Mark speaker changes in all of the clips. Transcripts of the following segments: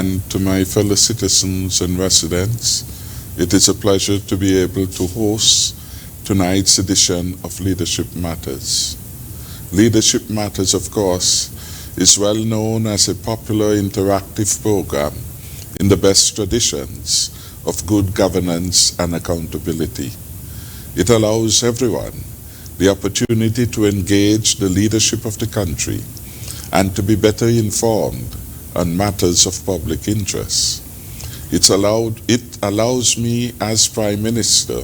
Speaker 1: and to my fellow citizens and residents. It is a pleasure to be able to host tonight's edition of Leadership Matters. Leadership Matters, of course, is well known as a popular interactive program in the best traditions of good governance and accountability. It allows everyone the opportunity to engage the leadership of the country and to be better informed on matters of public interest. It allows me as Prime Minister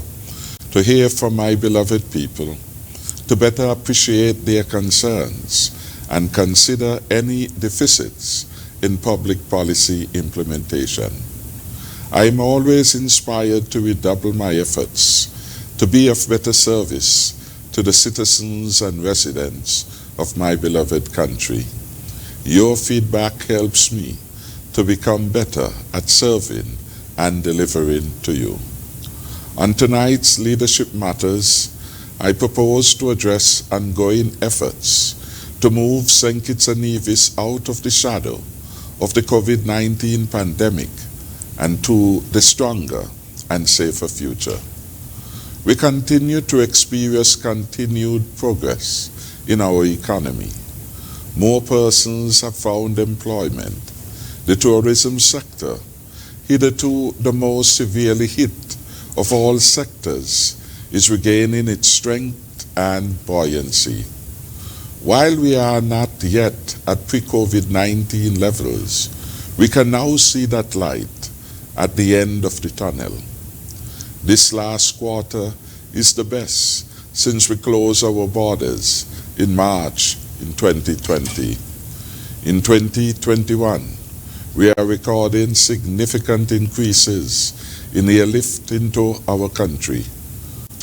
Speaker 1: to hear from my beloved people, to better appreciate their concerns and consider any deficits in public policy implementation. I am always inspired to redouble my efforts to be of better service to the citizens and residents of my beloved country. Your feedback helps me to become better at serving and delivering to you. On tonight's Leadership Matters, I propose to address ongoing efforts to move St. Kitts and Nevis out of the shadow of the COVID-19 pandemic and to the stronger and safer future. We continue to experience continued progress in our economy. More persons have found employment. The tourism sector, hitherto the most severely hit of all sectors, is regaining its strength and buoyancy. While we are not yet at pre-COVID-19 levels, we can now see that light at the end of the tunnel. This last quarter is the best since we closed our borders in March in 2020. In 2021, we are recording significant increases in airlift into our country.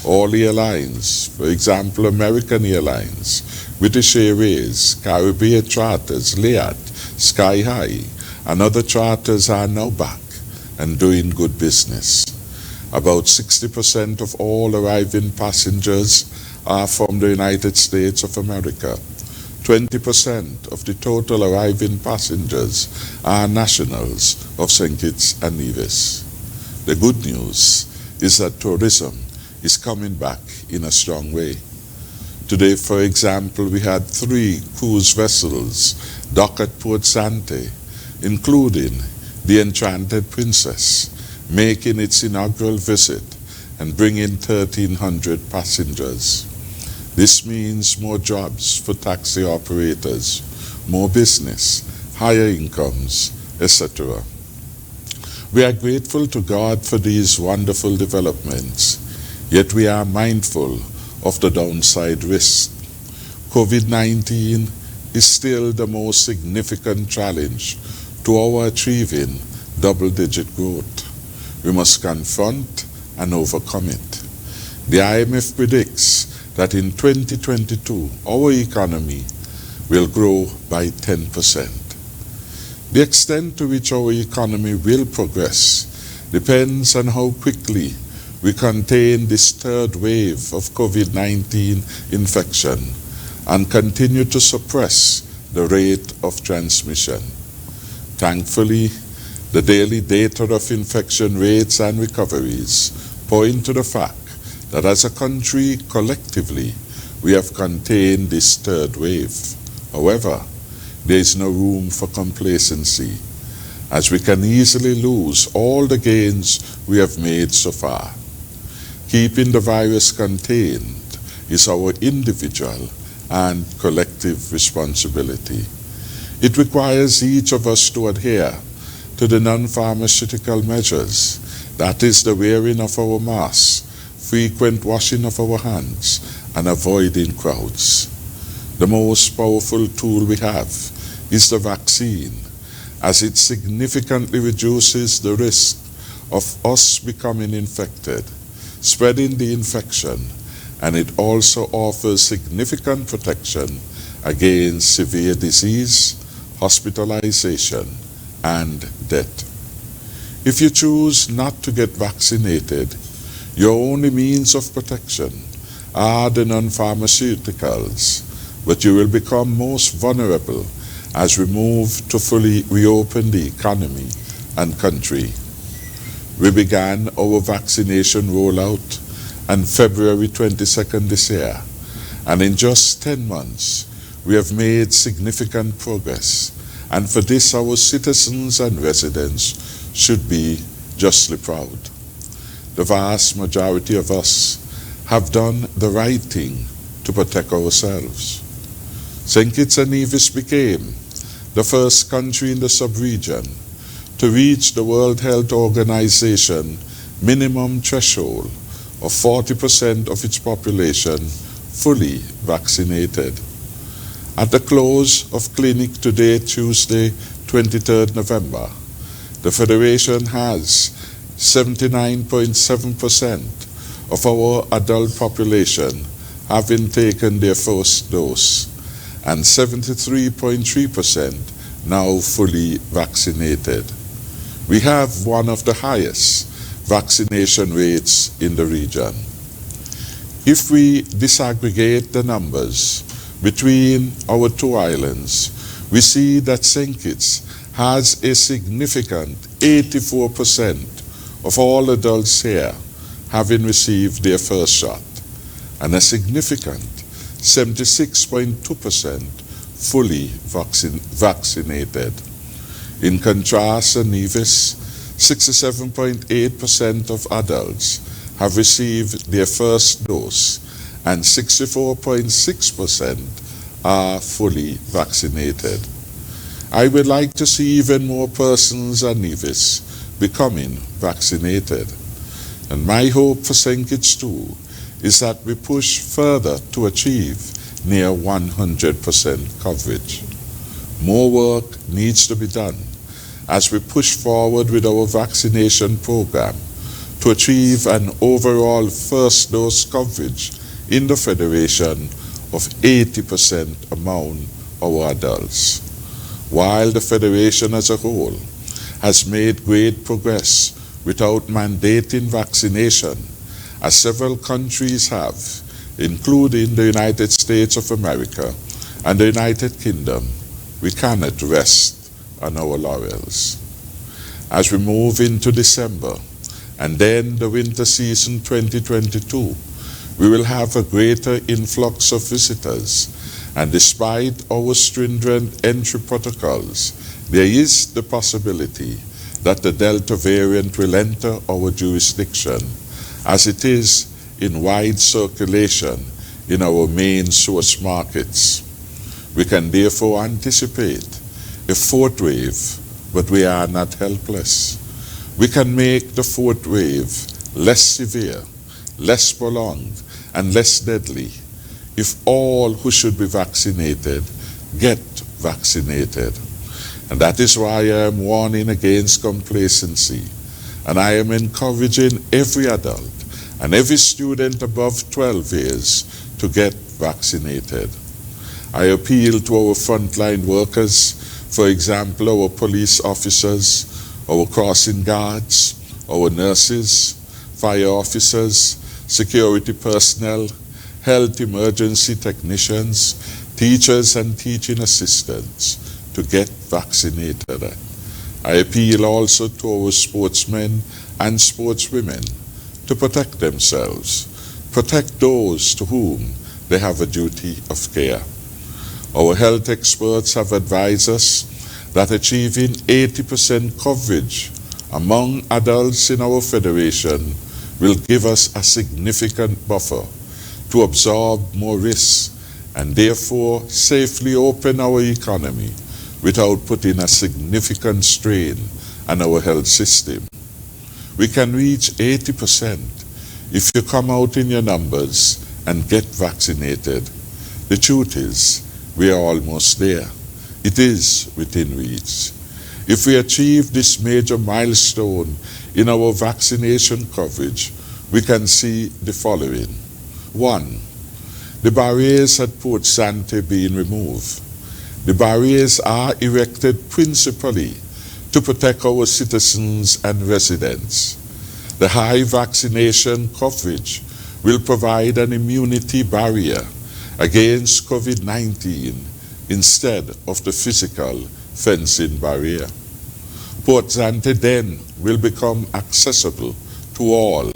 Speaker 1: All airlines, for example, American Airlines, British Airways, Caribbean Charters, Liat, Sky High, and other charters are now back and doing good business. About 60% of all arriving passengers are from the United States of America. 20% of the total arriving passengers are nationals of St. Kitts and Nevis. The good news is that tourism is coming back in a strong way. Today, for example, we had 3 cruise vessels dock at Port Sante, including the Enchanted Princess, making its inaugural visit and bringing 1,300 passengers. This means more jobs for taxi operators, more business, higher incomes, etc. We are grateful to God for these wonderful developments, yet we are mindful of the downside risk. COVID-19 is still the most significant challenge to our achieving double-digit growth. We must confront and overcome it. The IMF predicts that in 2022, our economy will grow by 10%. The extent to which our economy will progress depends on how quickly we contain this third wave of COVID-19 infection and continue to suppress the rate of transmission. Thankfully, the daily data of infection rates and recoveries point to the fact that as a country, collectively, we have contained this third wave. However, there is no room for complacency, as we can easily lose all the gains we have made so far. Keeping the virus contained is our individual and collective responsibility. It requires each of us to adhere to the non-pharmaceutical measures, that is the wearing of our masks, frequent washing of our hands, and avoiding crowds. The most powerful tool we have is the vaccine, as it significantly reduces the risk of us becoming infected, spreading the infection, and it also offers significant protection against severe disease, hospitalization, and death. If you choose not to get vaccinated, your only means of protection are the non-pharmaceuticals, but you will become most vulnerable as we move to fully reopen the economy and country. We began our vaccination rollout on February 22nd this year, and in just 10 months, we have made significant progress, and for this our citizens and residents should be justly proud. The vast majority of us have done the right thing to protect ourselves. St. Kitts and Nevis became the first country in the sub-region to reach the World Health Organization minimum threshold of 40% of its population fully vaccinated. At the close of clinic today, Tuesday, 23rd November, the Federation has 79.7% of our adult population having taken their first dose, and 73.3% now fully vaccinated. We have one of the highest vaccination rates in the region. If we disaggregate the numbers between our two islands, we see that St. Kitts has a significant 84% of all adults here having received their first shot, and a significant 76.2% fully vaccinated. In contrast, St. Nevis, 67.8% of adults have received their first dose, and 64.6% are fully vaccinated. I would like to see even more persons at Nevis becoming vaccinated. And my hope for St. Kitts too is that we push further to achieve near 100% coverage. More work needs to be done as we push forward with our vaccination program to achieve an overall first dose coverage in the Federation of 80% among our adults. While the Federation as a whole has made great progress without mandating vaccination, as several countries have, including the United States of America and the United Kingdom, we cannot rest on our laurels. As we move into December and then the winter season 2022, we will have a greater influx of visitors, and despite our stringent entry protocols, there is the possibility that the Delta variant will enter our jurisdiction, as it is in wide circulation in our main source markets. We can therefore anticipate a fourth wave, but we are not helpless. We can make the fourth wave less severe, less prolonged, and less deadly if all who should be vaccinated get vaccinated. And that is why I am warning against complacency, and I am encouraging every adult and every student above 12 years to get vaccinated. I appeal to our frontline workers, for example, our police officers, our crossing guards, our nurses, fire officers, security personnel, health emergency technicians, teachers and teaching assistants to get vaccinated. I appeal also to our sportsmen and sportswomen to protect themselves, protect those to whom they have a duty of care. Our health experts have advised us that achieving 80% coverage among adults in our federation will give us a significant buffer to absorb more risks and therefore safely open our economy without putting a significant strain on our health system. We can reach 80% if you come out in your numbers and get vaccinated. The truth is, we are almost there. It is within reach. If we achieve this major milestone in our vaccination coverage, we can see the following. 1. The barriers at Port Sante being removed. The barriers are erected principally to protect our citizens and residents. The high vaccination coverage will provide an immunity barrier against COVID-19 instead of the physical fencing barrier. Port Zante then will become accessible to all.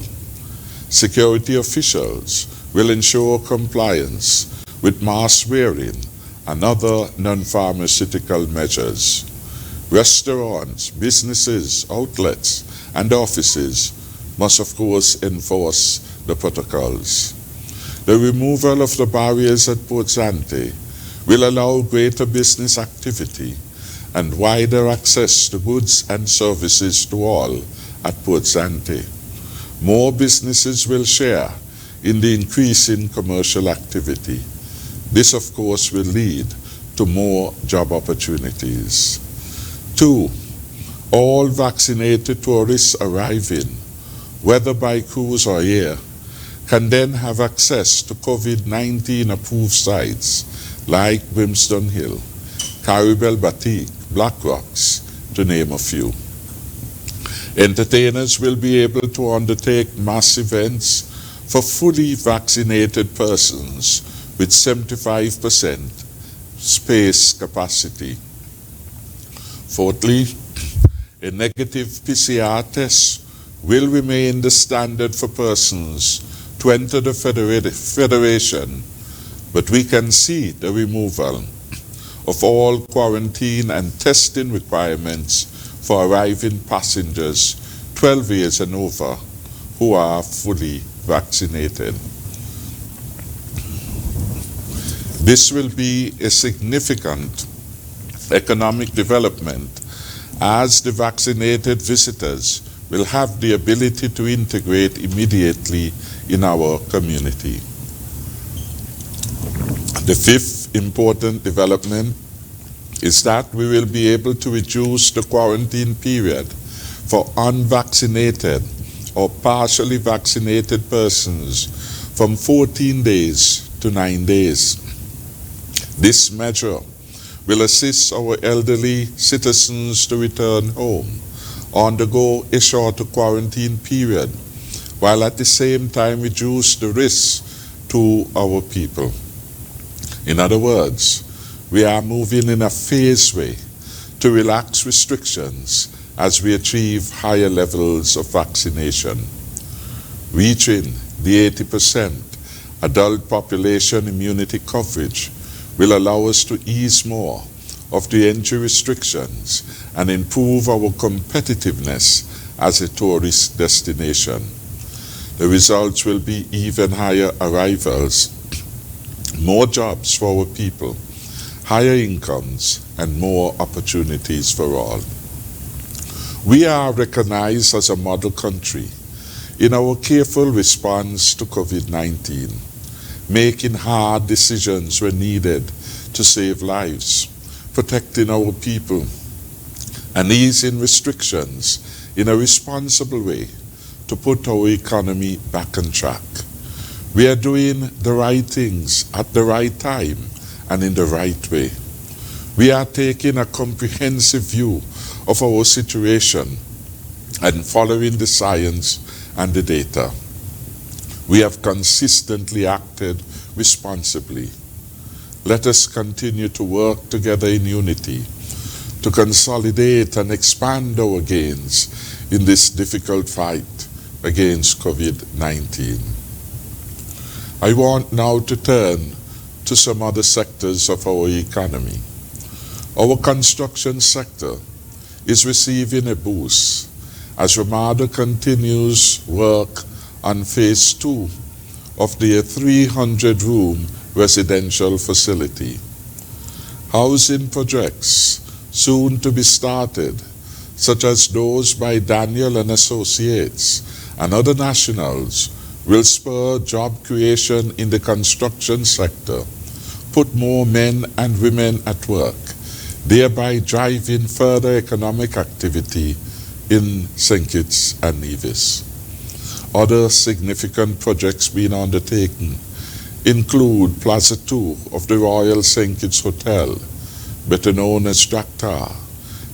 Speaker 1: Security officials will ensure compliance with mask wearing and other non-pharmaceutical measures. Restaurants, businesses, outlets, and offices must of course enforce the protocols. The removal of the barriers at Port Zante will allow greater business activity and wider access to goods and services to all at Port Zante. More businesses will share in the increase in commercial activity. This, of course, will lead to more job opportunities. 2, all vaccinated tourists arriving, whether by cruise or air, can then have access to COVID-19 approved sites like Brimstone Hill, Caribel Batik, Black Rocks, to name a few. Entertainers will be able to undertake mass events for fully vaccinated persons with 75% space capacity. Fourthly, a negative PCR test will remain the standard for persons to enter the Federation, but we can see the removal of all quarantine and testing requirements for arriving passengers 12 years and over who are fully vaccinated. This will be a significant economic development as the vaccinated visitors will have the ability to integrate immediately in our community. The fifth important development is that we will be able to reduce the quarantine period for unvaccinated or partially vaccinated persons from 14 days to 9 days. This measure will assist our elderly citizens to return home, undergo a shorter quarantine period, while at the same time reduce the risk to our people. In other words, we are moving in a phased way to relax restrictions as we achieve higher levels of vaccination. Reaching the 80% adult population immunity coverage will allow us to ease more of the entry restrictions and improve our competitiveness as a tourist destination. The results will be even higher arrivals, more jobs for our people, higher incomes, and more opportunities for all. We are recognized as a model country in our careful response to COVID-19, making hard decisions when needed to save lives, protecting our people, and easing restrictions in a responsible way to put our economy back on track. We are doing the right things at the right time and in the right way. We are taking a comprehensive view of our situation and following the science and the data. We have consistently acted responsibly. Let us continue to work together in unity to consolidate and expand our gains in this difficult fight against COVID-19. I want now to turn to some other sectors of our economy. Our construction sector is receiving a boost as Ramada continues work on phase 2 of their 300-room residential facility. Housing projects soon to be started, such as those by Daniel and Associates and other nationals, will spur job creation in the construction sector, put more men and women at work, thereby driving further economic activity in St. Kitts and Nevis. Other significant projects being undertaken include Plaza 2 of the Royal St. Kitts Hotel, better known as Jactar,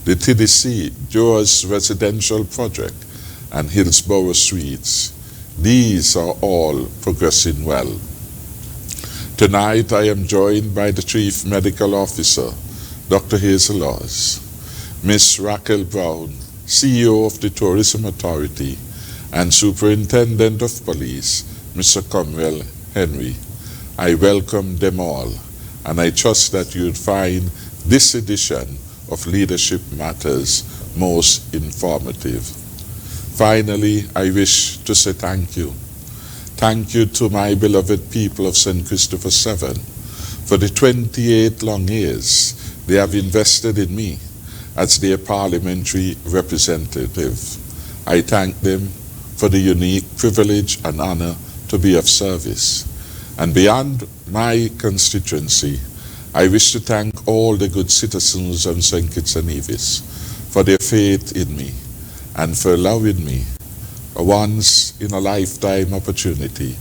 Speaker 1: the TDC Dewars Residential Project, and Hillsborough Suites. These are all progressing well. Tonight I am joined by the Chief Medical Officer, Dr. Hazel Laws, Ms. Raquel Brown, CEO of the Tourism Authority, and Superintendent of Police, Mr. Cromwell Henry. I welcome them all, and I trust that you would find this edition of Leadership Matters most informative. Finally, I wish to say thank you. Thank you to my beloved people of St. Christopher 7 for the 28 long years they have invested in me as their parliamentary representative. I thank them for the unique privilege and honor to be of service. And beyond my constituency, I wish to thank all the good citizens of St. Kitts and Nevis for their faith in me and for allowing me a once-in-a-lifetime opportunity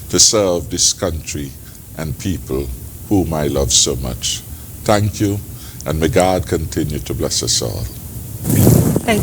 Speaker 1: to serve this country and people whom I love so much. Thank you, and may God continue to bless us all.